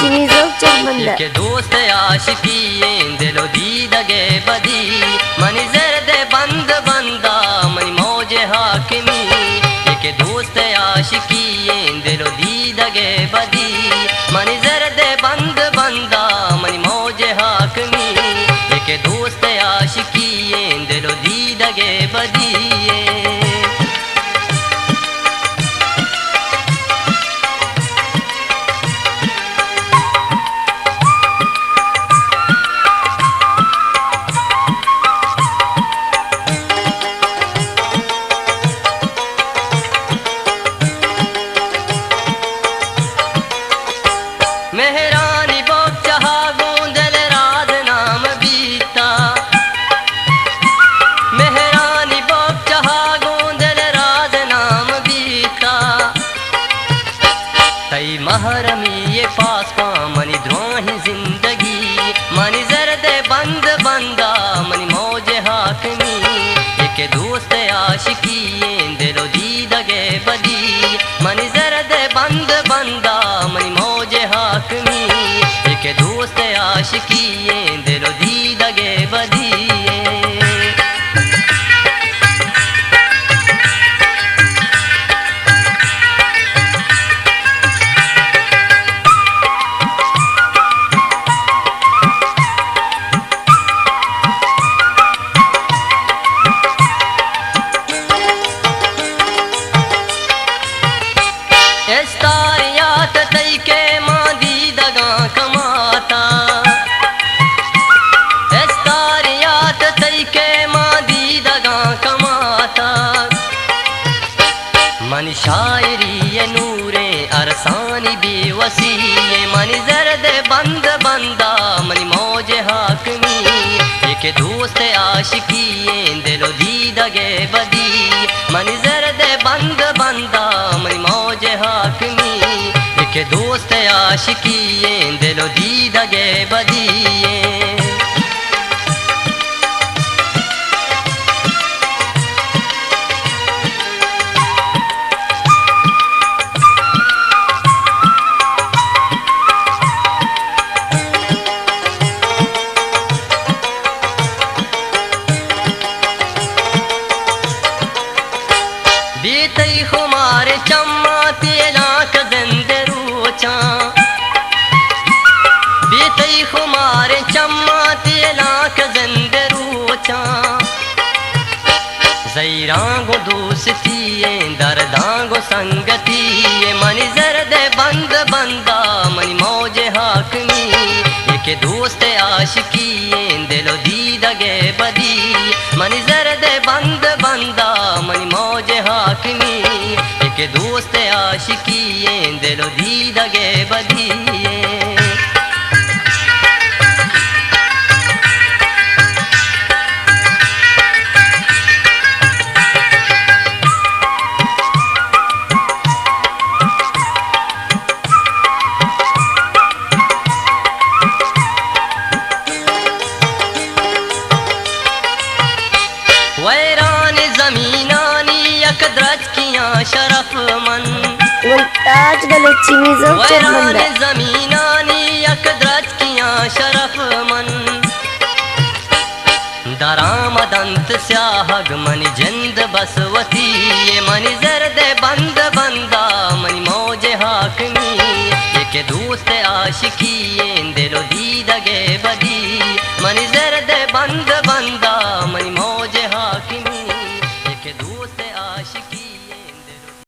चीज़ों चमंदा के दोस्त आशिकी दिलो दीदगे बदी मनी जर्द बंद बंदा मनी मौज हाकिमी के दोस्त आशिकी दिलो दीदगे बदी मनी जर्द बंद बंदा मनी मौज हाकिमी के दोस्त आशिकी दिलो दीदगे बदी मेहरानी बोक चाहा गोंदल रात नाम बीता मेहरानी बोक चाहा गोंदल रात नाम बीता तई महरमी ये पास पा मनी द्रोही जिंदगी मनी जर्द बंद बंदा मनी मौज हाकमी एक दोस्त आशिकी दिलो दीदगे बदी मनी जर्द बंद बंदा मनी मौज हाकमी एक दोस्त आशिकी दिलो दीदगे बदी एस्तारियात तई के मादी दगा कमाता एस्तारियात तई के मादी दगा कमाता मन शायरी ये नूरे अरसानी बेवसी मन जर्द बंद बंदा मनी मौज हाकमी एक दोस्त आशिकी दिलो दीदगे बदी मन जर्द बंद बंदा मनी मौज हाकमी एक दोस्त आशिकी दिलो दीदगे बदी बीतई खुमार चम्मा तेरा कदंद रोचा बीतई खुमार चम्मा तेरा कदंद रोचा जैरांगो दोस्ती दर्दांगो संगती मनी जर्द बंद बंदा मनी मौज हाकमी एक दोस्त आशिकी दिलो दीदगे बदी मनी जर्द बंद बंदा मनी मौज हाकमी एक दोस्त आशिकी दिलो दीदगे बदी वैरान जमीनानी यकद्रज किया शरफ मन मुमताज गले चीज़ों वैरान चमंदा जमीनानी यकद्रज किया शरफ मन दरामदंत स्याहग मनी जिंद बसवती मनी जर्द बंद बंदा मनी मौज हाकमी एक दोस्त आशिकी दिलो दीदगे बदी मनी